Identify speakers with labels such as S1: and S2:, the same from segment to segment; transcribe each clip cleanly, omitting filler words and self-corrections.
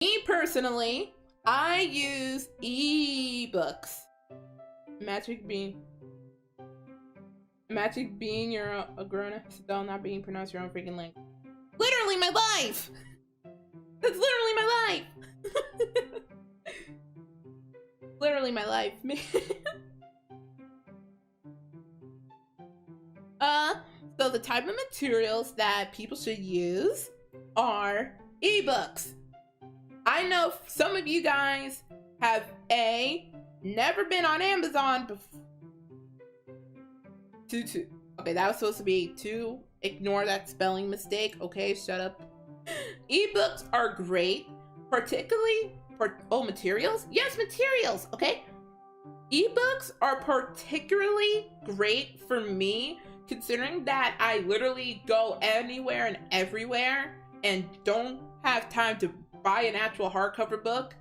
S1: Me personally, I use ebooks. Magic being you're a grown-up, still not being pronounced your own freaking language. Literally my life! That's literally my life! Literally my life. So the type of materials that people should use are ebooks. I know some of you guys have never been on Amazon before. Okay, that was supposed to be 2. Ignore that spelling mistake. Okay, shut up. Ebooks are great, particularly for materials. Yes, materials. Okay. Ebooks are particularly great for me, considering that I literally go anywhere and everywhere and don't have time to buy an actual hardcover book,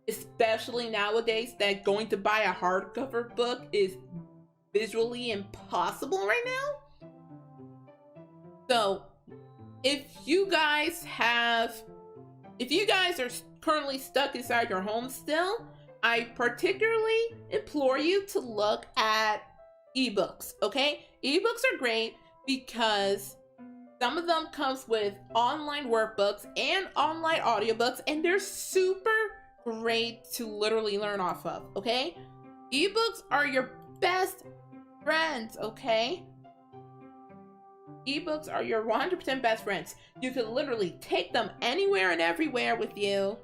S1: especially nowadays that going to buy a hardcover book is visually impossible right now. So if you guys are currently stuck inside your home still, I particularly implore you to look at ebooks. Okay, ebooks are great because some of them comes with online workbooks and online audiobooks, and they're super great to literally learn off of. Okay, ebooks are your best friends. Okay, ebooks are your 100% best friends. You can literally take them anywhere and everywhere with you,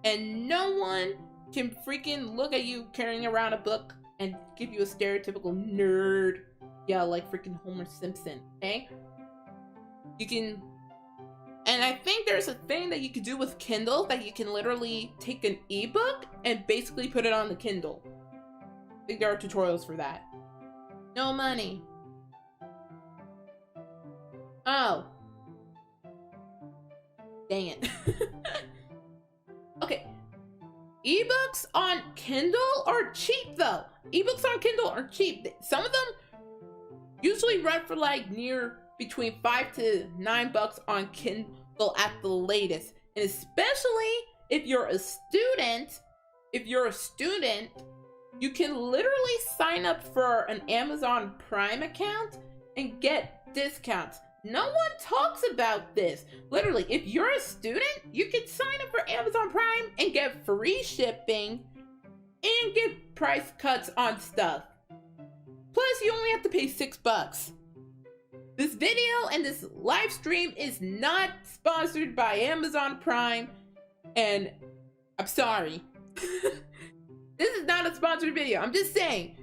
S1: and no one can freaking look at you carrying around a book and give you a stereotypical nerd yell like freaking Homer Simpson. Okay, you can, and I think there's a thing that you can do with Kindle that you can literally take an ebook and basically put it on the Kindle. I think there are tutorials for that. No money. Oh. Dang it. Okay. Ebooks on Kindle are cheap though. Ebooks on Kindle are cheap. Some of them usually run for like between $5 to $9 on Kindle at the latest. And especially if you're a student, you can literally sign up for an Amazon Prime account and get discounts. No one talks about this. Literally, if you're a student, you can sign up for Amazon Prime and get free shipping and get price cuts on stuff. Plus, you only have to pay $6. This video and this live stream is not sponsored by Amazon Prime, and I'm sorry. This is not a sponsored video. I'm just saying,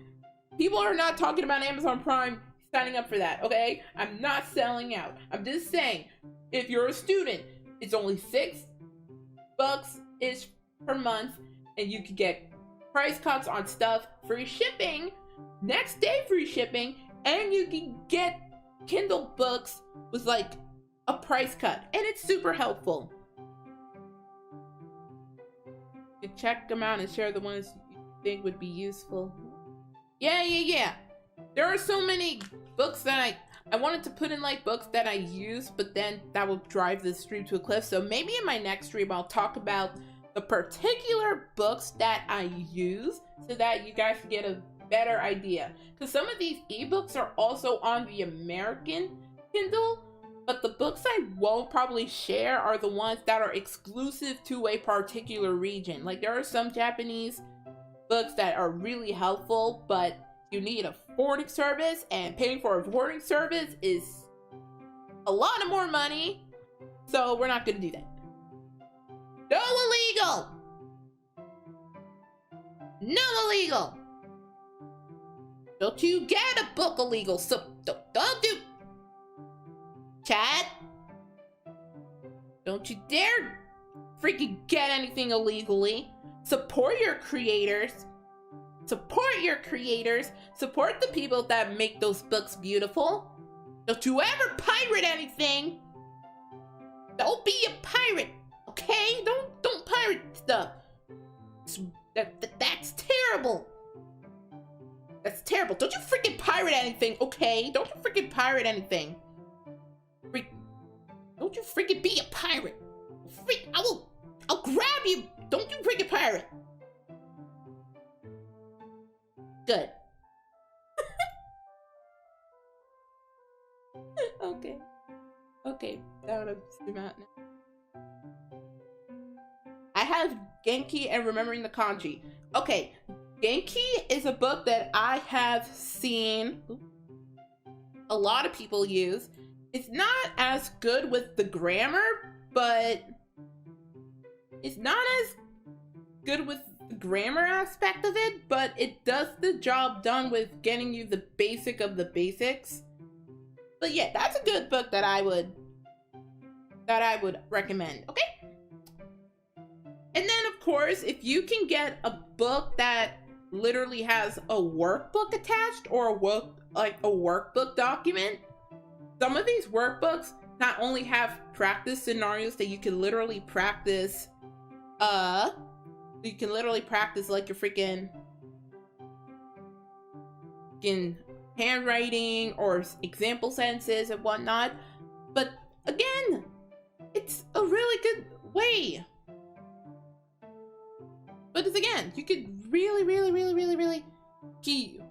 S1: people are not talking about Amazon Prime signing up for that, okay? I'm not selling out. I'm just saying, if you're a student, it's only $6-ish per month, and you can get price cuts on stuff, free shipping, next day free shipping, and you can get Kindle books with like a price cut, and it's super helpful. You can check them out and share the ones you think would be useful. Yeah. There are so many books that I wanted to put in like books that I use, but then that will drive this stream to a cliff. So maybe in my next stream, I'll talk about the particular books that I use so that you guys can get a better idea. Because some of these ebooks are also on the American Kindle, but the books I won't probably share are the ones that are exclusive to a particular region. Like there are some Japanese books that are really helpful, but you need a forwarding service, and paying for a forwarding service is a lot of more money, so we're not gonna do that. No illegal! No illegal! Don't you get a book illegal, so don't do... Chat? Don't you dare freaking get anything illegally. Support your creators. Support your creators. Support the people that make those books beautiful. Don't you ever pirate anything. Don't be a pirate, okay? Don't pirate stuff. That's terrible. That's terrible. Don't you freaking pirate anything, okay? Don't you freaking pirate anything. Don't you freaking be a pirate. I I'll grab you! Don't you freaking pirate! Good. Okay. Okay, that would have zoom out now. I have Genki and Remembering the Kanji. Okay, Genki is a book that I have seen a lot of people use. It's not as good with the grammar, but it's not as good with the grammar aspect of it, but it does the job done with getting you the basic of the basics. But yeah, that's a good book that I would recommend, okay? And then of course, if you can get a book that literally has a workbook attached or a workbook document, some of these workbooks not only have practice scenarios that you can literally practice, like your freaking handwriting or example sentences and whatnot, but again, it's a really good way. Because again, you could really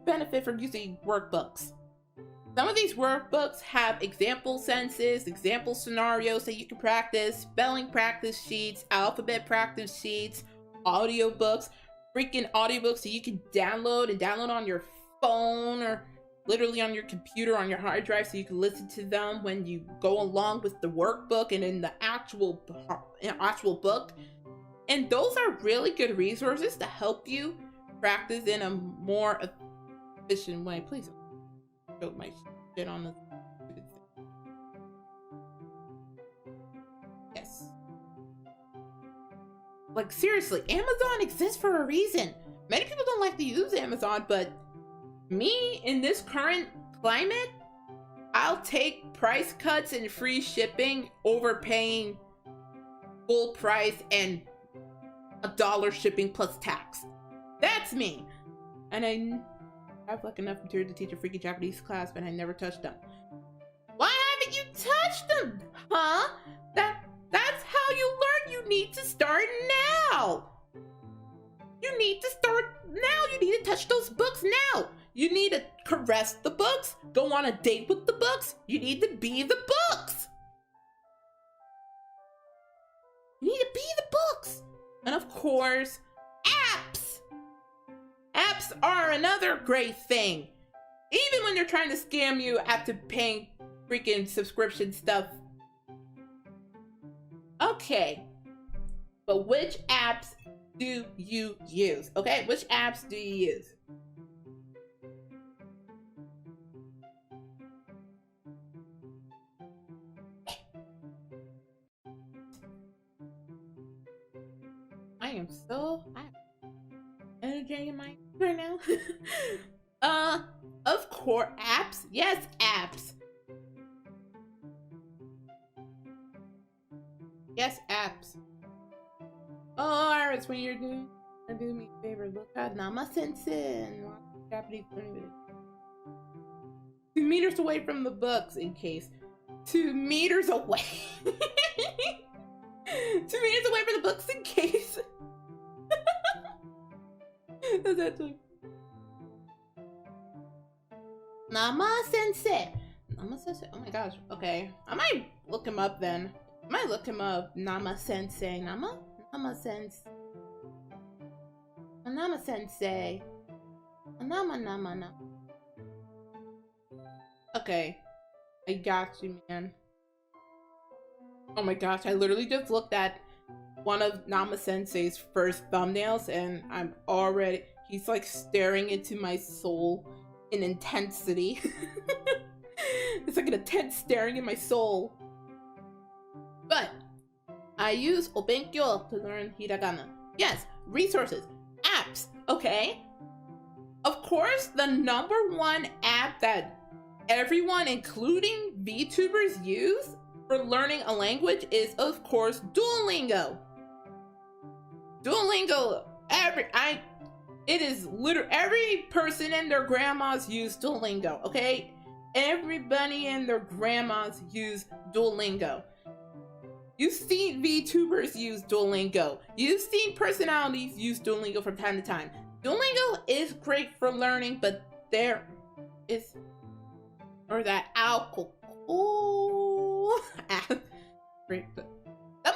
S1: benefit from using workbooks. Some of these workbooks have example sentences, example scenarios that you can practice, spelling practice sheets, alphabet practice sheets, audiobooks, freaking audiobooks that you can download on your phone or literally on your computer, on your hard drive, so you can listen to them when you go along with the workbook and in the actual book. And those are really good resources to help you practice in a more efficient way. Please don't show my shit on the stupid thing. Yes. Like seriously, Amazon exists for a reason. Many people don't like to use Amazon, but me, in this current climate, I'll take price cuts and free shipping over paying full price and $1 shipping plus tax. That's me. And I have like enough material to teach a freaking Japanese class, but I never touched them. Why haven't you touched them? Huh? That's how you learn. You need to start now. You need to start now. You need to touch those books now. You need to caress the books, go on a date with the books. You need to be the books. You need to be the books. And of course, apps. Apps are another great thing. Even when they're trying to scam you after paying freaking subscription stuff. Okay. But which apps do you use? Okay, which apps do you use? I'm energy in my right now. Of course, apps. Yes, apps. Yes, apps. Oh, Iris, when you're doing me a favor, look at Namasensen. Japanese learning video. 2 meters away from the books, in case. 2 meters away. 2 meters away from the books, in case. That's actually Nama-sensei. Nama-sensei. Oh my gosh. Okay. I might look him up then. I might look him up. Nama-sensei. Nama-sensei. Nama-sensei. Nama. Okay. I got you, man. Oh my gosh. I literally just looked at one of Nama-sensei's first thumbnails and I'm already, he's like staring into my soul in intensity. It's like an intense staring in my soul. But I use Obenkyo to learn hiragana. Yes, resources, apps, okay? Of course, the #1 app that everyone, including VTubers, use for learning a language is, of course, Duolingo. Duolingo, it is literally every person and their grandmas use Duolingo, okay? Everybody and their grandmas use Duolingo. You've seen VTubers use Duolingo. You've seen personalities use Duolingo from time to time. Duolingo is great for learning, but there is, or that alcohol. Stop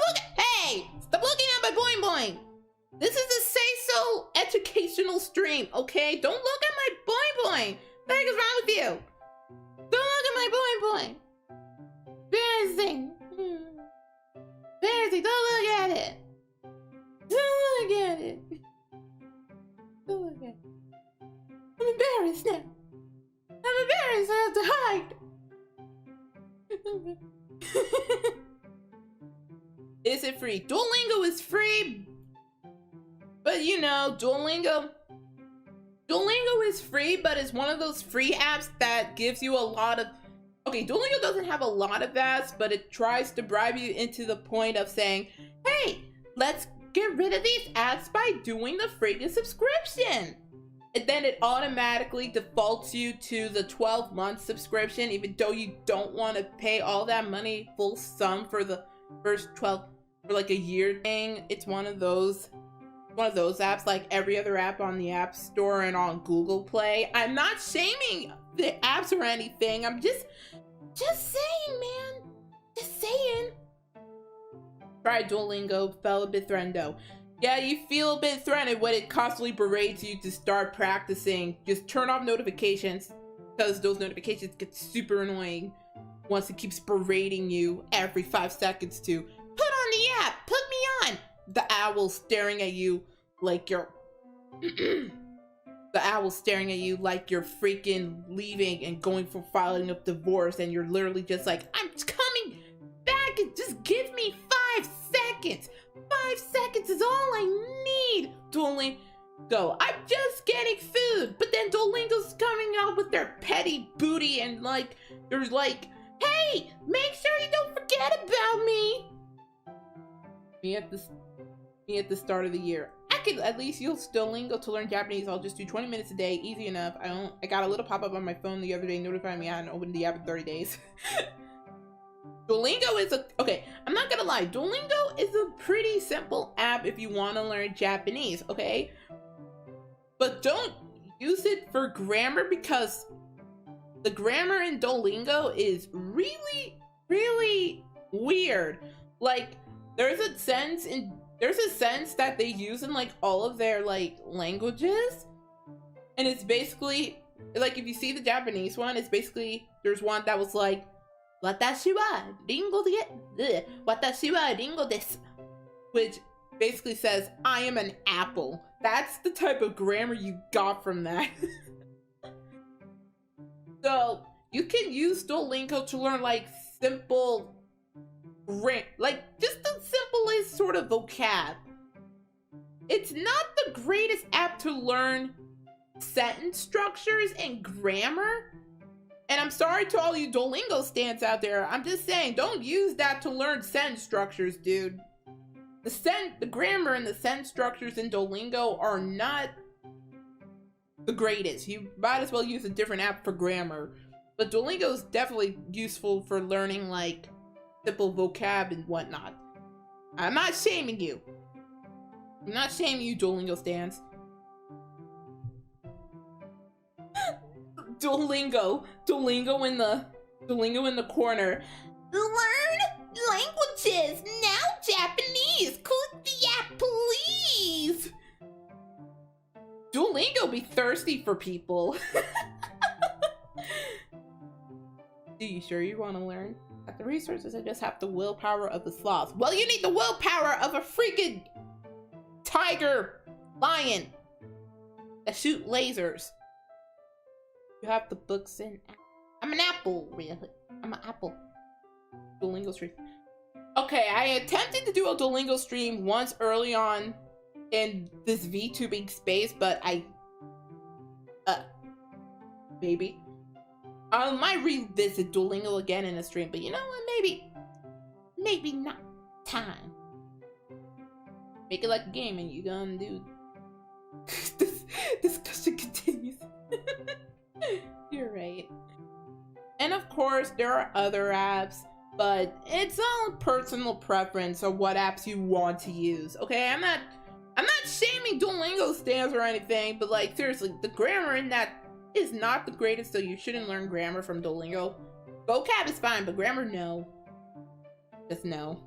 S1: looking, hey, stop looking at my boing boing. This is a say-so educational stream, okay? Don't look at my boing boing. What the heck is wrong with you? Don't look at my boing boing. Embarrassing. Embarrassing, don't look at it. Don't look at it. Don't look at it. I'm embarrassed now. I'm embarrassed, I have to hide. Is it free? Duolingo is free. But you know, Duolingo is free, but it's one of those free apps that gives you a lot of, okay, Duolingo doesn't have a lot of ads, but it tries to bribe you into the point of saying, hey, let's get rid of these ads by doing the freaking subscription. And then it automatically defaults you to the 12-month subscription, even though you don't want to pay all that money full sum for the first 12, for like a year thing. It's one of those apps like every other app on the App Store and on Google Play. I'm not shaming the apps or anything. I'm just saying, man. Just saying. Try Duolingo, felt a bit threatened though. Yeah, you feel a bit threatened when it constantly berates you to start practicing. Just turn off notifications, because those notifications get super annoying once it keeps berating you every 5 seconds to put on the app, put me on. The owl staring at you like you're the owl staring at you like you're freaking leaving and going for filing a divorce, and you're literally just like, I'm coming back and just give me 5 seconds. 5 seconds is all I need. Duolingo, I'm just getting food, but then Duolingo's coming out with their petty booty and like, there's like, hey, make sure you don't forget about me. Me at the start of the year. I could at least use Duolingo to learn Japanese. I'll just do 20 minutes a day, easy enough. I got a little pop-up on my phone the other day notifying me I hadn't opened the app in 30 days. Duolingo is okay, I'm not gonna lie, Duolingo is a pretty simple app if you want to learn Japanese, okay? But don't use it for grammar, because the grammar in Duolingo is really, really weird. Like, there's a sense that they use in like all of their like languages, and it's basically like, if you see the Japanese one, it's basically, there's one that was like, watashi wa ringo desu, which basically says, I am an apple. That's the type of grammar you got from that. So you can use Duolingo to learn like simple, like just the simplest sort of vocab. It's not the greatest app to learn sentence structures and grammar. And I'm sorry to all you Duolingo stans out there. I'm just saying, don't use that to learn sentence structures, dude. The grammar and the sentence structures in Duolingo are not the greatest. You might as well use a different app for grammar. But Duolingo is definitely useful for learning like simple vocab and whatnot. I'm not shaming you. I'm not shaming you, Duolingo stans. Duolingo in the corner. Learn languages now, Japanese. Click the app, please. Duolingo be thirsty for people. Do you sure you want to learn? At the resources, I just have the willpower of the sloth. Well, you need the willpower of a freaking tiger, lion that shoot lasers. You have the books in. I'm an apple, really. I'm an apple. Duolingo stream. Okay, I attempted to do a Duolingo stream once early on in this VTubing space, but maybe. I might revisit Duolingo again in a stream, but you know what? Maybe not time. Make it like a game and you gonna do. This discussion continues. You're right. And of course, there are other apps, but it's all personal preference or what apps you want to use. Okay, I'm not shaming Duolingo stands or anything, but like seriously, the grammar in that is not the greatest, so you shouldn't learn grammar from Duolingo. Vocab is fine, but grammar, no. Just no.